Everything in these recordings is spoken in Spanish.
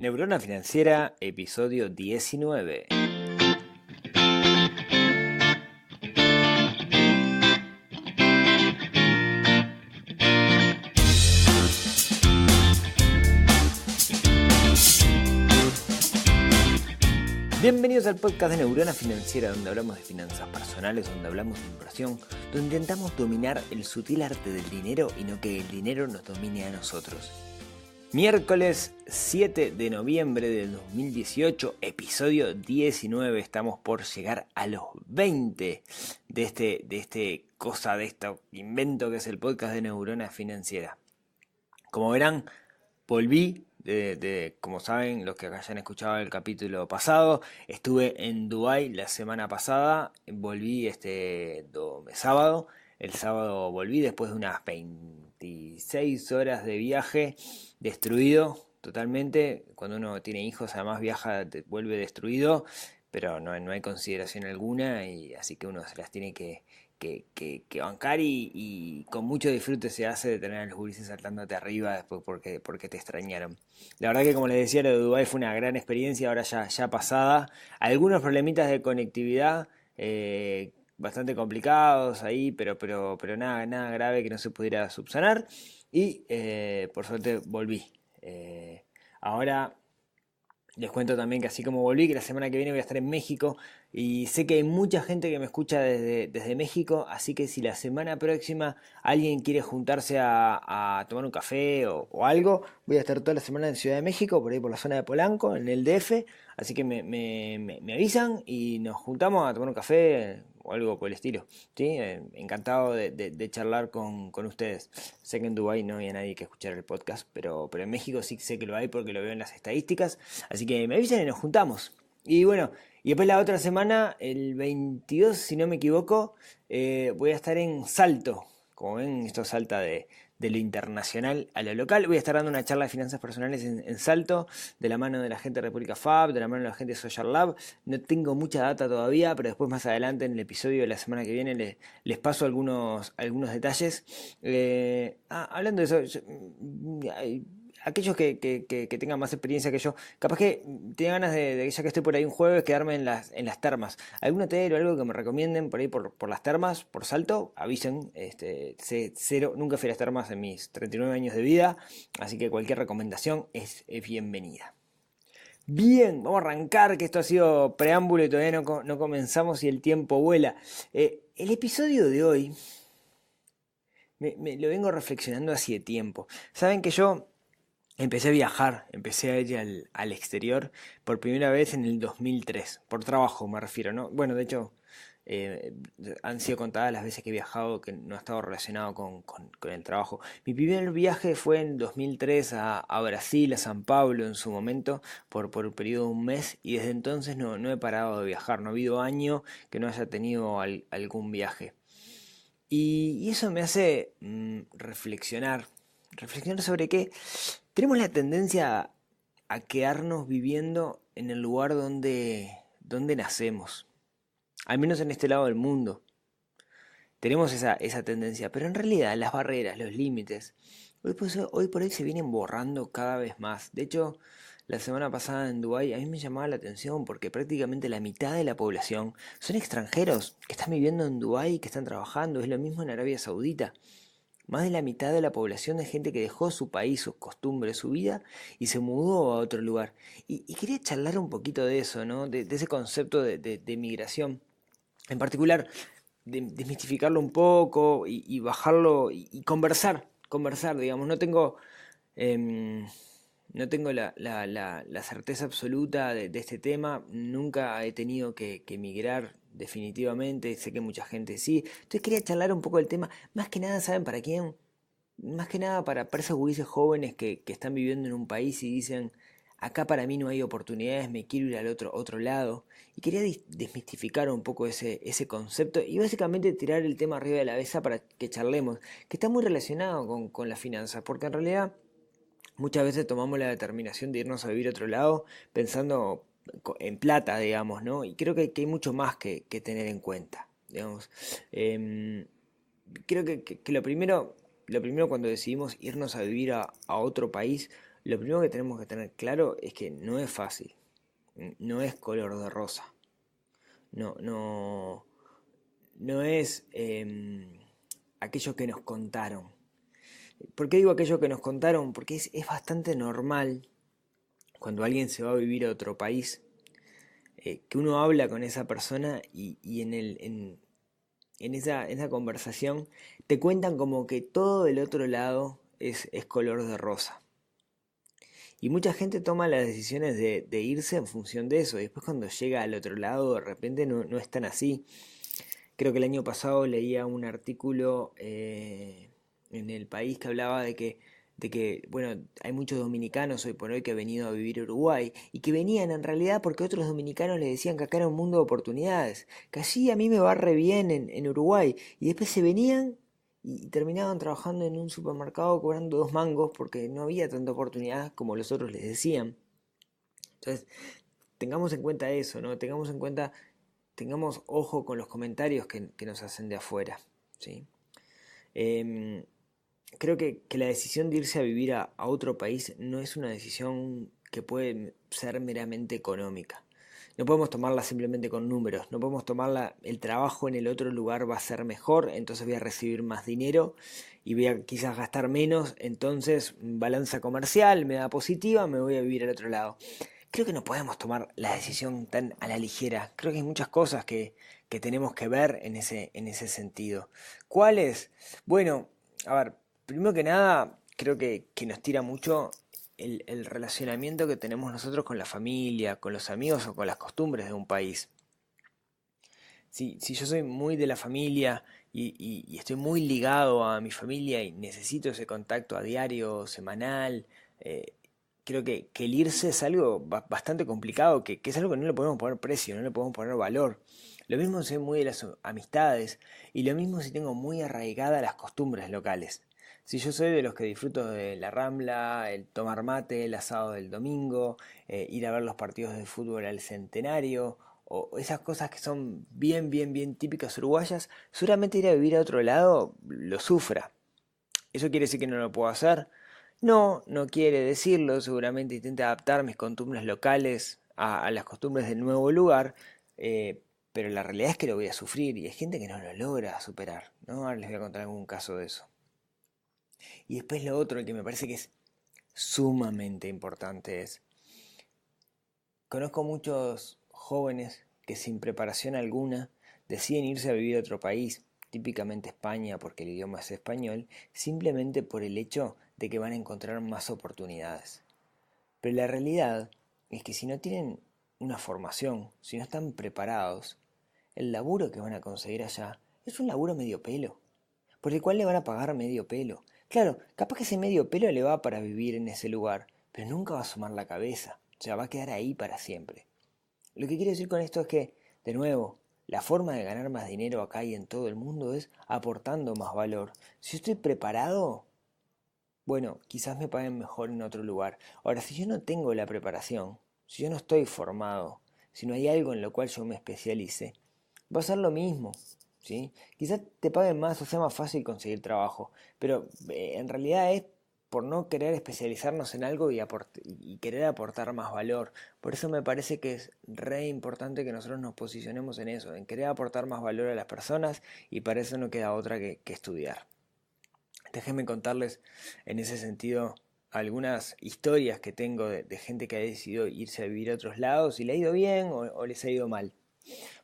Neurona Financiera, episodio 19. Bienvenidos al podcast de Neurona Financiera, donde hablamos de finanzas personales, donde hablamos de inversión, donde intentamos dominar el sutil arte del dinero y no que el dinero nos domine a nosotros. Miércoles 7 de noviembre del 2018, episodio 19. Estamos por llegar a los 20 de este invento que es el podcast de Neurona Financiera. Como verán, volví, como saben, los que hayan escuchado el capítulo pasado, estuve en Dubái la semana pasada, volví sábado. El sábado volví después de unas 26 horas de viaje, destruido totalmente. Cuando uno tiene hijos, además viaja, vuelve destruido, pero no hay consideración alguna, y así que uno se las tiene que bancar y con mucho disfrute se hace de tener a los gurises saltándote arriba después porque te extrañaron. La verdad que, como les decía, lo de Dubái fue una gran experiencia, ahora ya pasada. Algunos problemitas de conectividad, bastante complicados ahí, pero nada grave que no se pudiera subsanar. Y por suerte volví. Ahora les cuento también que así como volví, que la semana que viene voy a estar en México. Y sé que hay mucha gente que me escucha desde México, así que si la semana próxima alguien quiere juntarse a tomar un café o algo, voy a estar toda la semana en Ciudad de México, por ahí por la zona de Polanco, en el DF. Así que me avisan y nos juntamos a tomar un café o algo por el estilo, ¿sí? Encantado de charlar con ustedes. Sé que en Dubái no había nadie que escuchara el podcast, pero en México sí sé que lo hay porque lo veo en las estadísticas. Así que me avisan y nos juntamos. Y bueno, y después la otra semana, el 22, si no me equivoco, voy a estar en Salto. Como ven, esto salta de lo internacional a lo local. Voy a estar dando una charla de finanzas personales en Salto, de la mano de la gente de República Fab, de la mano de la gente de Social Lab. No tengo mucha data todavía, pero después más adelante en el episodio de la semana que viene les paso algunos detalles. Hablando de eso, aquellos que tengan más experiencia que yo, capaz que tengan ganas de, ya que estoy por ahí un jueves, quedarme en las termas. ¿Algún hotel o algo que me recomienden por ahí por las termas, por Salto? Avisen. Nunca fui a las termas en mis 39 años de vida, así que cualquier recomendación es bienvenida. Bien, vamos a arrancar, que esto ha sido preámbulo y todavía no comenzamos y el tiempo vuela. El episodio de hoy me lo vengo reflexionando hace tiempo. Saben que yo empecé a viajar, empecé a ir al exterior por primera vez en el 2003, por trabajo me refiero, ¿no? Bueno, de hecho, han sido contadas las veces que he viajado que no ha estado relacionado con el trabajo. Mi primer viaje fue en 2003 a Brasil, a San Pablo en su momento, por un periodo de un mes, y desde entonces no he parado de viajar, no ha habido año que no haya tenido algún viaje. Y eso me hace reflexionar sobre qué. Tenemos la tendencia a quedarnos viviendo en el lugar donde nacemos, al menos en este lado del mundo. Tenemos esa tendencia, pero en realidad las barreras, los límites, hoy por hoy se vienen borrando cada vez más. De hecho, la semana pasada en Dubái a mí me llamaba la atención porque prácticamente la mitad de la población son extranjeros que están viviendo en Dubái, que están trabajando. Es lo mismo en Arabia Saudita. Más de la mitad de la población es gente que dejó su país, sus costumbres, su vida y se mudó a otro lugar. Y quería charlar un poquito de eso, ¿no? De ese concepto de migración. En particular, desmistificarlo un poco y bajarlo y conversar, digamos. Em, no tengo la certeza absoluta de este tema. Nunca he tenido que emigrar definitivamente. Sé que mucha gente sí. Entonces quería charlar un poco del tema. Más que nada, ¿saben para quién? Más que nada para esos gurises jóvenes que están viviendo en un país y dicen, acá para mí no hay oportunidades, me quiero ir al otro lado. Y quería desmistificar un poco ese concepto y básicamente tirar el tema arriba de la mesa para que charlemos, que está muy relacionado con las finanzas, porque en realidad muchas veces tomamos la determinación de irnos a vivir a otro lado pensando en plata, digamos, ¿no? Y creo que hay mucho más que tener en cuenta, digamos. Em, Creo que lo primero cuando decidimos irnos a vivir a otro país, lo primero que tenemos que tener claro es que no es fácil, no es color de rosa, no, no, no es aquello que nos contaron. ¿Por qué digo aquello que nos contaron? Porque es bastante normal cuando alguien se va a vivir a otro país, que uno habla con esa persona y en esa conversación te cuentan como que todo el otro lado es color de rosa. Y mucha gente toma las decisiones de irse en función de eso. Y después cuando llega al otro lado, de repente no es tan así. Creo que el año pasado leía un artículo en El País que hablaba de que, bueno, hay muchos dominicanos hoy por hoy que han venido a vivir a Uruguay y que venían en realidad porque otros dominicanos les decían que acá era un mundo de oportunidades, que así a mí me va re bien en Uruguay. Y después se venían y terminaban trabajando en un supermercado cobrando 2 mangos porque no había tanta oportunidad como los otros les decían. Entonces, tengamos en cuenta eso, ¿no? Tengamos ojo con los comentarios que nos hacen de afuera, ¿sí? Em, Creo que la decisión de irse a vivir a otro país no es una decisión que puede ser meramente económica. No podemos tomarla simplemente con números, no podemos tomarla, el trabajo en el otro lugar va a ser mejor, entonces voy a recibir más dinero y voy a quizás gastar menos, entonces balanza comercial me da positiva, me voy a vivir al otro lado. Creo que no podemos tomar la decisión tan a la ligera. Creo que hay muchas cosas que tenemos que ver en ese sentido. ¿Cuáles? Bueno, a ver, primero que nada, creo que nos tira mucho el relacionamiento que tenemos nosotros con la familia, con los amigos o con las costumbres de un país. Si yo soy muy de la familia y estoy muy ligado a mi familia y necesito ese contacto a diario, semanal, eh, creo que el irse es algo bastante complicado, que es algo que no le podemos poner precio, no le podemos poner valor. Lo mismo si soy muy de las amistades y lo mismo si tengo muy arraigadas las costumbres locales. Si yo soy de los que disfruto de la rambla, el tomar mate, el asado del domingo, ir a ver los partidos de fútbol al centenario, o esas cosas que son bien, bien, bien típicas uruguayas, seguramente ir a vivir a otro lado lo sufra. ¿Eso quiere decir que no lo puedo hacer? No, no quiere decirlo, seguramente intente adaptar mis costumbres locales a las costumbres del nuevo lugar, pero la realidad es que lo voy a sufrir y hay gente que no lo logra superar, ¿no? Ahora les voy a contar algún caso de eso. Y después lo otro que me parece que es sumamente importante es, conozco muchos jóvenes que sin preparación alguna deciden irse a vivir a otro país, típicamente España porque el idioma es español, simplemente por el hecho de que van a encontrar más oportunidades. Pero la realidad es que si no tienen una formación, si no están preparados, el laburo que van a conseguir allá es un laburo medio pelo, por el cual le van a pagar medio pelo. Claro, capaz que ese medio pelo le va para vivir en ese lugar, pero nunca va a asomar la cabeza, o sea, va a quedar ahí para siempre. Lo que quiero decir con esto es que, de nuevo, la forma de ganar más dinero acá y en todo el mundo es aportando más valor. Si estoy preparado, bueno, quizás me paguen mejor en otro lugar. Ahora, si yo no tengo la preparación, si yo no estoy formado, si no hay algo en lo cual yo me especialice, va a ser lo mismo, ¿sí? Quizás te paguen más o sea más fácil conseguir trabajo, pero en realidad es por no querer especializarnos en algo y querer aportar más valor. Por eso me parece que es re importante que nosotros nos posicionemos en eso, en querer aportar más valor a las personas y para eso no queda otra que estudiar. Déjenme contarles en ese sentido algunas historias que tengo de gente que ha decidido irse a vivir a otros lados y le ha ido bien o les ha ido mal.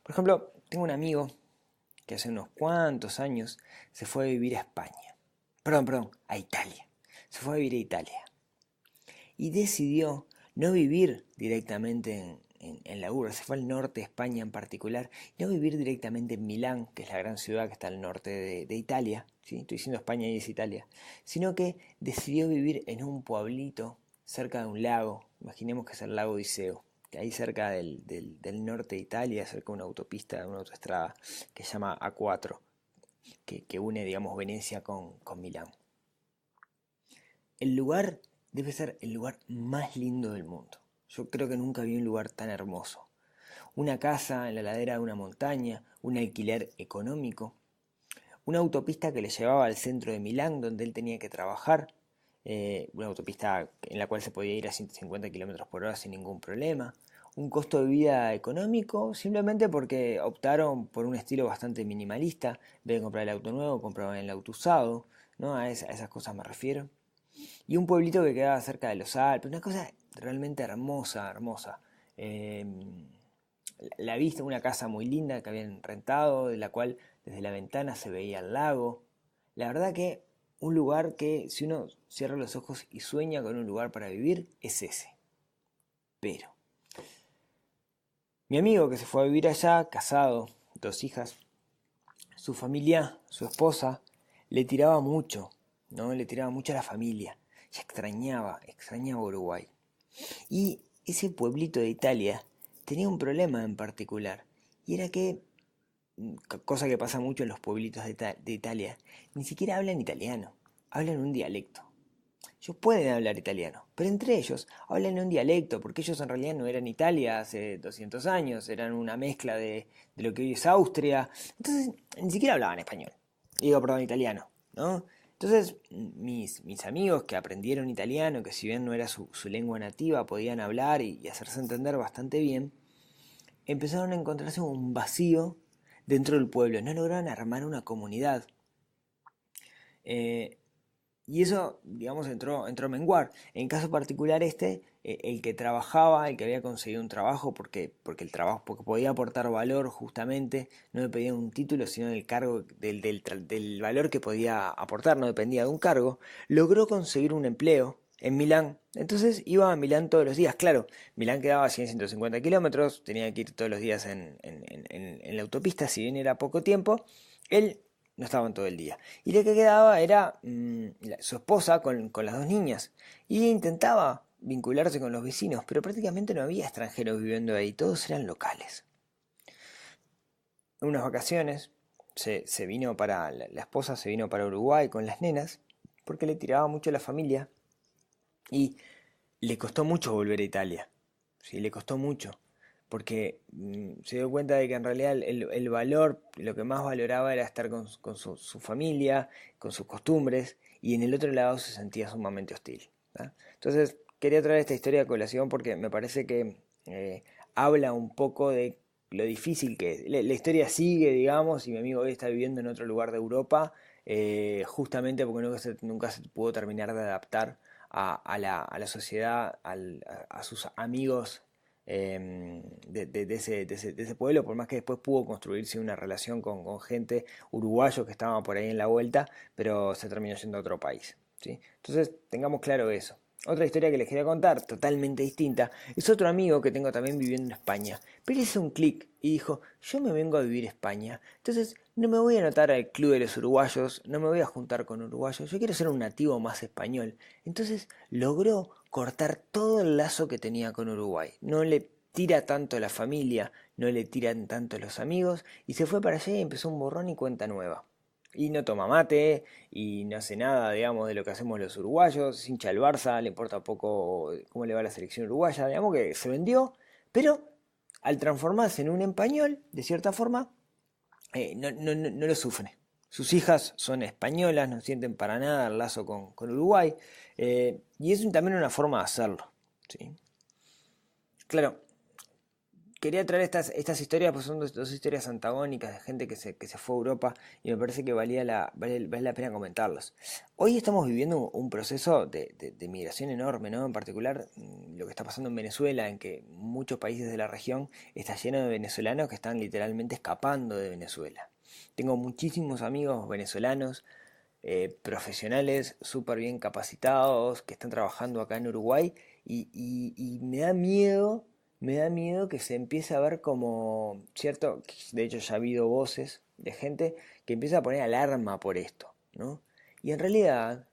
Por ejemplo, tengo un amigo que hace unos cuantos años se fue a vivir a España. Perdón, a Italia. Se fue a vivir a Italia. Y decidió no vivir directamente en la urbe, se fue al norte de España en particular, y no vivir directamente en Milán, que es la gran ciudad que está al norte de Italia, ¿sí? Estoy diciendo España y es Italia, sino que decidió vivir en un pueblito cerca de un lago, imaginemos que es el lago Iseo, que ahí cerca del norte de Italia, cerca de una autopista, una autoestrada que se llama A4, que une, digamos, Venecia con Milán. El lugar debe ser el lugar más lindo del mundo. Yo creo que nunca vi un lugar tan hermoso. Una casa en la ladera de una montaña, un alquiler económico, una autopista que le llevaba al centro de Milán donde él tenía que trabajar, una autopista en la cual se podía ir a 150 kilómetros por hora sin ningún problema. Un costo de vida económico, simplemente porque optaron por un estilo bastante minimalista. En vez de comprar el auto nuevo, compraban el auto usado, ¿no? A esas cosas me refiero. Y un pueblito que quedaba cerca de los Alpes, una cosa realmente hermosa, hermosa. Eh, la vista, una casa muy linda que habían rentado, de la cual desde la ventana se veía el lago. La verdad que un lugar que si uno cierra los ojos y sueña con un lugar para vivir, es ese. Pero mi amigo que se fue a vivir allá, casado, 2 hijas, su familia, su esposa, le tiraba mucho, ¿no? Le tiraba mucho a la familia. Ya extrañaba Uruguay. Y ese pueblito de Italia tenía un problema en particular. Y era que, cosa que pasa mucho en los pueblitos de Italia, ni siquiera hablan italiano, hablan un dialecto. Ellos pueden hablar italiano, pero entre ellos hablan un dialecto, porque ellos en realidad no eran Italia hace 200 años, eran una mezcla de lo que hoy es Austria. Entonces, ni siquiera hablaban español. Digo, perdón, italiano, ¿no? Entonces, mis amigos que aprendieron italiano, que si bien no era su lengua nativa, podían hablar y hacerse entender bastante bien, empezaron a encontrarse un vacío dentro del pueblo. No lograron armar una comunidad. Eh, y eso, digamos, entró a menguar. En caso particular el que trabajaba, el que había conseguido un trabajo, porque el trabajo, porque podía aportar valor justamente, no dependía de un título, sino del cargo, del valor que podía aportar, no dependía de un cargo, logró conseguir un empleo en Milán. Entonces iba a Milán todos los días. Claro, Milán quedaba a 150 kilómetros, tenía que ir todos los días en la autopista, si bien era poco tiempo. Él no estaban todo el día. Y lo que quedaba era su esposa con las 2 niñas. Y intentaba vincularse con los vecinos, pero prácticamente no había extranjeros viviendo ahí, todos eran locales. En unas vacaciones se vino la esposa se vino para Uruguay con las nenas, porque le tiraba mucho a la familia y le costó mucho volver a Italia. Sí, le costó mucho porque se dio cuenta de que en realidad el valor, lo que más valoraba era estar con su familia, con sus costumbres, y en el otro lado se sentía sumamente hostil. ¿Tá? Entonces, quería traer esta historia a colación porque me parece que habla un poco de lo difícil que es. La historia sigue, digamos, y mi amigo hoy está viviendo en otro lugar de Europa, justamente porque nunca se pudo terminar de adaptar a la sociedad, a sus amigos de ese pueblo, por más que después pudo construirse una relación con gente uruguayo que estaba por ahí en la vuelta, pero se terminó yendo a otro país. ¿Sí? Entonces, tengamos claro eso. Otra historia que les quería contar, totalmente distinta, es otro amigo que tengo también viviendo en España. Pero hizo un clic y dijo, yo me vengo a vivir a España, entonces no me voy a anotar al club de los uruguayos, no me voy a juntar con uruguayos, yo quiero ser un nativo más español. Entonces logró cortar todo el lazo que tenía con Uruguay. No le tira tanto a la familia, no le tiran tanto los amigos, y se fue para allá y empezó un borrón y cuenta nueva. Y no toma mate, y no hace nada, digamos, de lo que hacemos los uruguayos, se hincha el Barça, le importa poco cómo le va a la selección uruguaya, digamos que se vendió, pero al transformarse en un español, de cierta forma, no lo sufre. Sus hijas son españolas, no sienten para nada el lazo con Uruguay, y es también una forma de hacerlo. ¿Sí? Claro, quería traer estas historias, pues son dos historias antagónicas de gente que se fue a Europa y me parece que vale la pena comentarlos. Hoy estamos viviendo un proceso de migración enorme, ¿no? En particular lo que está pasando en Venezuela, en que muchos países de la región está lleno de venezolanos que están literalmente escapando de Venezuela. Tengo muchísimos amigos venezolanos, profesionales súper bien capacitados, que están trabajando acá en Uruguay y me da miedo que se empiece a ver como, cierto, de hecho ya ha habido voces de gente que empieza a poner alarma por esto, ¿no? Y en realidad,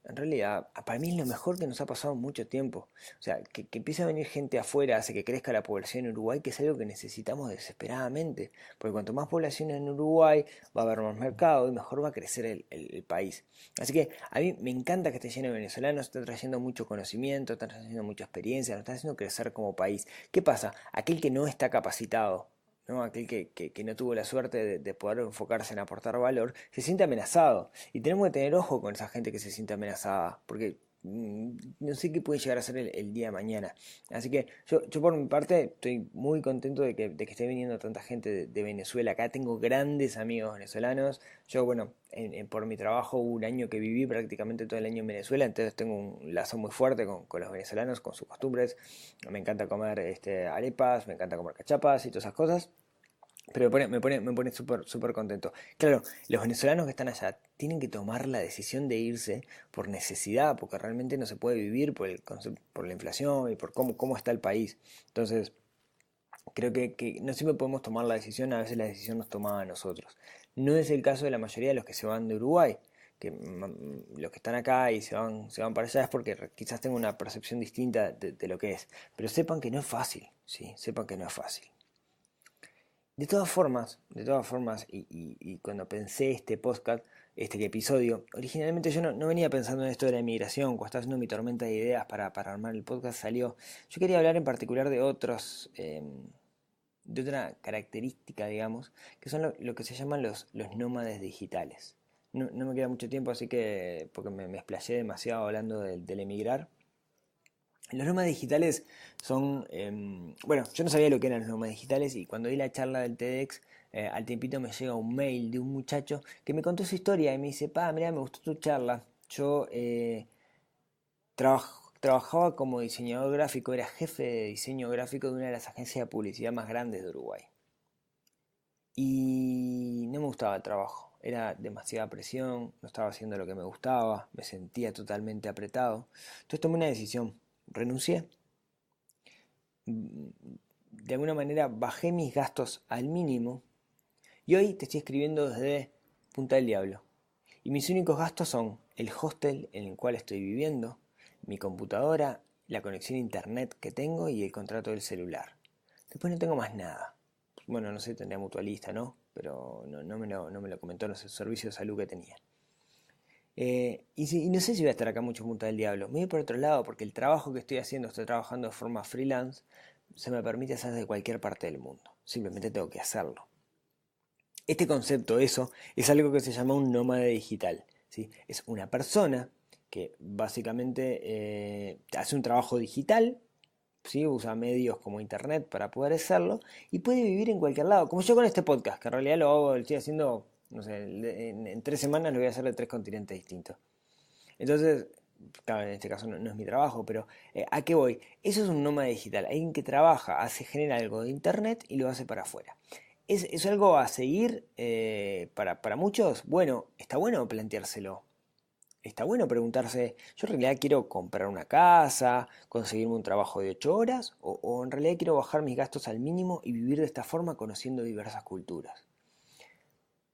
para mí es lo mejor que nos ha pasado en mucho tiempo. O sea, que empiece a venir gente afuera hace que crezca la población en Uruguay, que es algo que necesitamos desesperadamente. Porque cuanto más población en Uruguay, va a haber más mercado y mejor va a crecer el país. Así que a mí me encanta que esté lleno de venezolanos, está trayendo mucho conocimiento, está trayendo mucha experiencia, nos está haciendo crecer como país. ¿Qué pasa? Aquel que no está capacitado, ¿no? Aquel que no tuvo la suerte de poder enfocarse en aportar valor, se siente amenazado. Y tenemos que tener ojo con esa gente que se siente amenazada, porque no sé qué puede llegar a ser el día de mañana. Así que yo por mi parte estoy muy contento de que esté viniendo tanta gente de Venezuela. Acá tengo grandes amigos venezolanos. Yo, bueno, por mi trabajo hubo un año que viví prácticamente todo el año en Venezuela, entonces tengo un lazo muy fuerte con los venezolanos, con sus costumbres. Me encanta comer arepas, me encanta comer cachapas y todas esas cosas. Pero me pone súper contento. Claro, los venezolanos que están allá tienen que tomar la decisión de irse por necesidad, porque realmente no se puede vivir por la inflación y por cómo está el país. Entonces, creo que no siempre podemos tomar la decisión, a veces la decisión nos toma a nosotros. No es el caso de la mayoría de los que se van de Uruguay, que los que están acá y se van para allá es porque quizás tengan una percepción distinta de lo que es. Pero sepan que no es fácil, ¿sí? Sepan que no es fácil. De todas formas, y cuando pensé este podcast, este episodio, originalmente yo no venía pensando en esto de la inmigración, cuando estaba haciendo mi tormenta de ideas para armar el podcast salió. Yo quería hablar en particular de otra característica, digamos, que son lo que se llaman los nómades digitales. No me queda mucho tiempo, así que, porque me explayé demasiado hablando del emigrar. Los nómadas digitales son, bueno, yo no sabía lo que eran los nómadas digitales y cuando di la charla del TEDx, al tiempito me llega un mail de un muchacho que me contó su historia y me dice, mira, me gustó tu charla. Yo trabajaba como diseñador gráfico, era jefe de diseño gráfico de una de las agencias de publicidad más grandes de Uruguay. Y no me gustaba el trabajo, era demasiada presión, no estaba haciendo lo que me gustaba, me sentía totalmente apretado. Entonces tomé una decisión, renuncié, de alguna manera bajé mis gastos al mínimo y hoy te estoy escribiendo desde Punta del Diablo. Y mis únicos gastos son el hostel en el cual estoy viviendo, mi computadora, la conexión a internet que tengo y el contrato del celular. Después no tengo más nada. Bueno, no sé, tendría mutualista, ¿no? Pero no me lo comentó en los servicios de salud que tenía. Y no sé si voy a estar acá mucho Punta del Diablo. Me voy por otro lado porque el trabajo que estoy haciendo, estoy trabajando de forma freelance, se me permite hacer de cualquier parte del mundo. Simplemente tengo que hacerlo. Este concepto, eso, es algo que se llama un nómada digital. ¿Sí? Es una persona que básicamente hace un trabajo digital, ¿sí? Usa medios como internet para poder hacerlo y puede vivir en cualquier lado. Como yo con este podcast, que en realidad lo estoy haciendo, no sé, en 3 semanas lo voy a hacer de 3 continentes distintos. Entonces, claro, en este caso no es mi trabajo, pero ¿a qué voy? Eso es un nómada digital, alguien que trabaja, genera algo de internet y lo hace para afuera. ¿Es algo a seguir para muchos? Bueno, está bueno planteárselo. Está bueno preguntarse, ¿yo en realidad quiero comprar una casa, conseguirme un trabajo de 8 horas? ¿O en realidad quiero bajar mis gastos al mínimo y vivir de esta forma conociendo diversas culturas?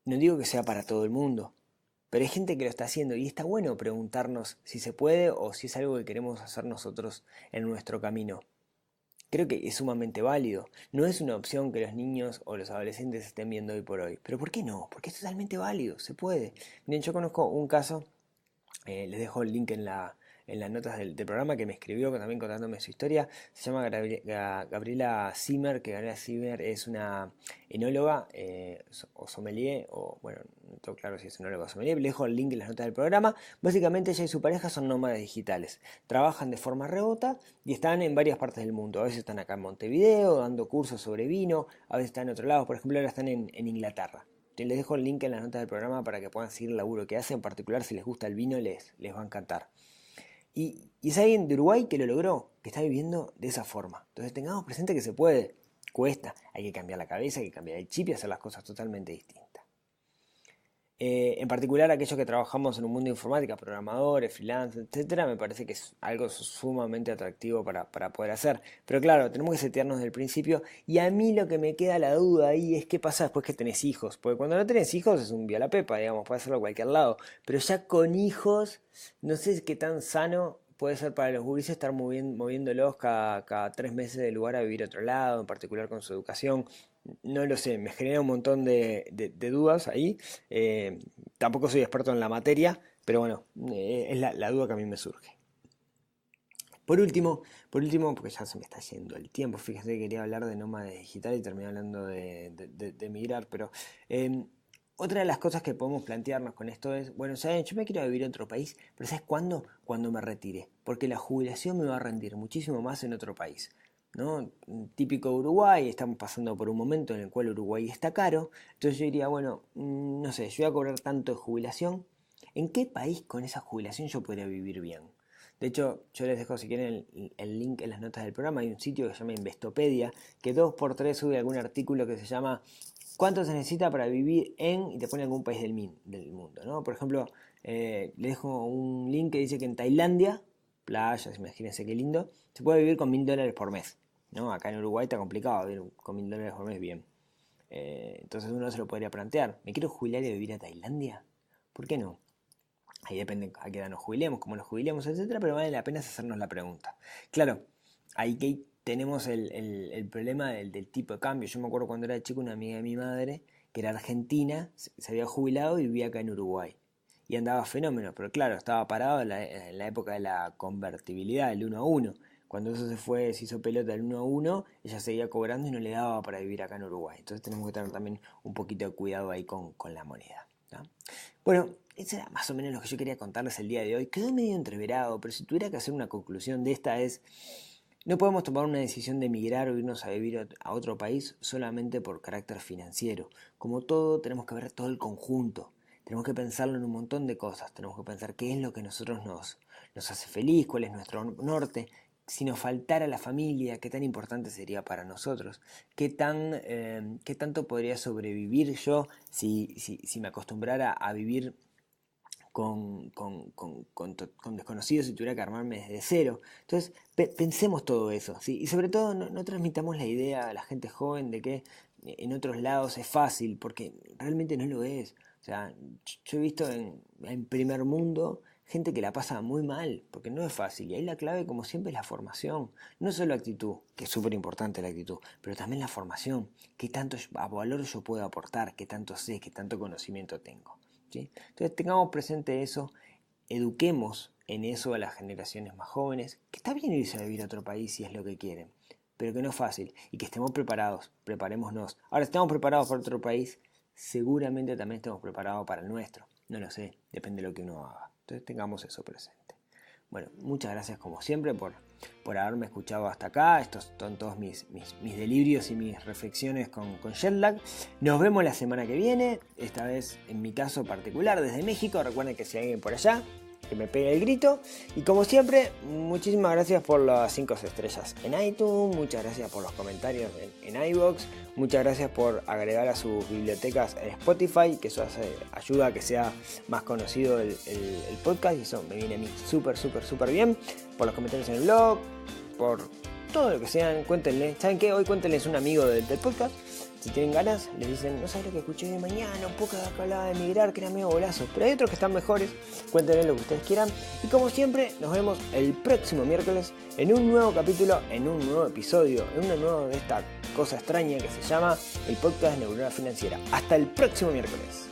No digo que sea para todo el mundo, pero hay gente que lo está haciendo y está bueno preguntarnos si se puede o si es algo que queremos hacer nosotros en nuestro camino. Creo que es sumamente válido. No es una opción que los niños o los adolescentes estén viendo hoy por hoy. Pero ¿por qué no? Porque es totalmente válido, se puede. Miren, yo conozco un caso, les dejo el link en las notas del programa que me escribió también contándome su historia. Se llama Gabriela Zimmer, que Gabriela Zimmer es una enóloga o sommelier, o bueno, no tengo claro si es enóloga o sommelier, les dejo el link en las notas del programa. Básicamente ella y su pareja son nómadas digitales, trabajan de forma remota y están en varias partes del mundo. A veces están acá en Montevideo dando cursos sobre vino, a veces están en otro lado, por ejemplo ahora están en Inglaterra. Les dejo el link en las notas del programa para que puedan seguir el laburo que hacen. En particular, si les gusta el vino, les va a encantar. Y es alguien de Uruguay que lo logró, que está viviendo de esa forma. Entonces tengamos presente que se puede, cuesta, hay que cambiar la cabeza, hay que cambiar el chip y hacer las cosas totalmente distintas. En particular aquellos que trabajamos en un mundo de informática, programadores, freelance, etcétera, me parece que es algo sumamente atractivo para poder hacer. Pero claro, tenemos que setearnos desde el principio. Y a mí lo que me queda la duda ahí es qué pasa después que tenés hijos. Porque cuando no tenés hijos es un vía la pepa, digamos, puede hacerlo a cualquier lado. Pero ya con hijos, no sé qué tan sano puede ser para los gurises estar moviéndolos cada 3 meses de lugar a vivir a otro lado, en particular con su educación. No lo sé, me genera un montón de dudas ahí. Tampoco soy experto en la materia, pero bueno, es la duda que a mí me surge. Por último, porque ya se me está yendo el tiempo, fíjate que quería hablar de nómada digital y terminé hablando de migrar, pero Otra de las cosas que podemos plantearnos con esto es, bueno, ¿saben? Yo me quiero vivir en otro país, pero ¿sabes cuándo? Cuando me retire, porque la jubilación me va a rendir muchísimo más en otro país, ¿no? Típico Uruguay, estamos pasando por un momento en el cual Uruguay está caro, entonces yo diría, bueno, no sé, yo voy a cobrar tanto de jubilación, ¿en qué país con esa jubilación yo podría vivir bien? De hecho, yo les dejo si quieren el link en las notas del programa. Hay un sitio que se llama Investopedia, que 2x3 sube algún artículo que se llama ¿cuánto se necesita para vivir en? Y te pone algún país del mundo, ¿no? Por ejemplo, les dejo un link que dice que en Tailandia, playas, imagínense qué lindo, se puede vivir con $1.000 por mes, ¿no? Acá en Uruguay está complicado vivir con $1.000 por mes bien. Entonces uno se lo podría plantear. ¿Me quiero jubilar y vivir a Tailandia? ¿Por qué no? Ahí depende a qué edad nos jubilemos, cómo nos jubilemos, etcétera, pero vale la pena hacernos la pregunta. Claro, ahí que tenemos el problema del tipo de cambio. Yo me acuerdo cuando era chico, una amiga de mi madre, que era argentina, se había jubilado y vivía acá en Uruguay. Y andaba fenómeno, pero claro, estaba parado en la época de la convertibilidad, del 1 a 1. Cuando eso se hizo pelota del 1 a 1, ella seguía cobrando y no le daba para vivir acá en Uruguay. Entonces tenemos que tener también un poquito de cuidado ahí con la moneda, ¿no? Bueno, eso era más o menos lo que yo quería contarles el día de hoy. Quedó medio entreverado, pero si tuviera que hacer una conclusión de esta es: no podemos tomar una decisión de emigrar o irnos a vivir a otro país solamente por carácter financiero. Como todo, tenemos que ver todo el conjunto. Tenemos que pensarlo en un montón de cosas. Tenemos que pensar qué es lo que a nosotros nos hace feliz, cuál es nuestro norte. Si nos faltara la familia, qué tan importante sería para nosotros, qué tanto podría sobrevivir yo si me acostumbrara a vivir con desconocidos y tuviera que armarme desde cero. Entonces pensemos todo eso, ¿sí? Y sobre todo no transmitamos la idea a la gente joven de que en otros lados es fácil, porque realmente no lo es. O sea, yo he visto en primer mundo gente que la pasa muy mal, porque no es fácil. Y ahí la clave, como siempre, es la formación. No solo la actitud, que es súper importante la actitud, pero también la formación. ¿Qué tanto valor yo puedo aportar? ¿Qué tanto sé? ¿Qué tanto conocimiento tengo? ¿Sí? Entonces tengamos presente eso, eduquemos en eso a las generaciones más jóvenes, que está bien irse a vivir a otro país si es lo que quieren, pero que no es fácil, y que estemos preparados, preparémonos. Ahora, si estamos preparados para otro país, seguramente también estemos preparados para el nuestro. No lo sé, depende de lo que uno haga. Entonces tengamos eso presente. Bueno, muchas gracias como siempre por haberme escuchado hasta acá. Estos son todos mis delirios y mis reflexiones con Jetlag. Nos vemos la semana que viene, esta vez en mi caso particular desde México. Recuerden que si hay alguien por allá, que me pegue el grito. Y como siempre, muchísimas gracias por las 5 estrellas en iTunes, muchas gracias por los comentarios en iVoox, muchas gracias por agregar a sus bibliotecas en Spotify, que eso ayuda a que sea más conocido el podcast, y eso me viene a mí súper bien. Por los comentarios en el blog, por todo lo que sean, cuéntenle. ¿Saben qué? Hoy cuéntenles un amigo del podcast. Si tienen ganas, les dicen, no sabes lo que escuché de mañana, un poco que hablaba de emigrar, que era medio golazo. Pero hay otros que están mejores, cuéntenle lo que ustedes quieran. Y como siempre, nos vemos el próximo miércoles en un nuevo capítulo, en un nuevo episodio, en una nueva de esta cosa extraña que se llama el podcast Neurona Financiera. Hasta el próximo miércoles.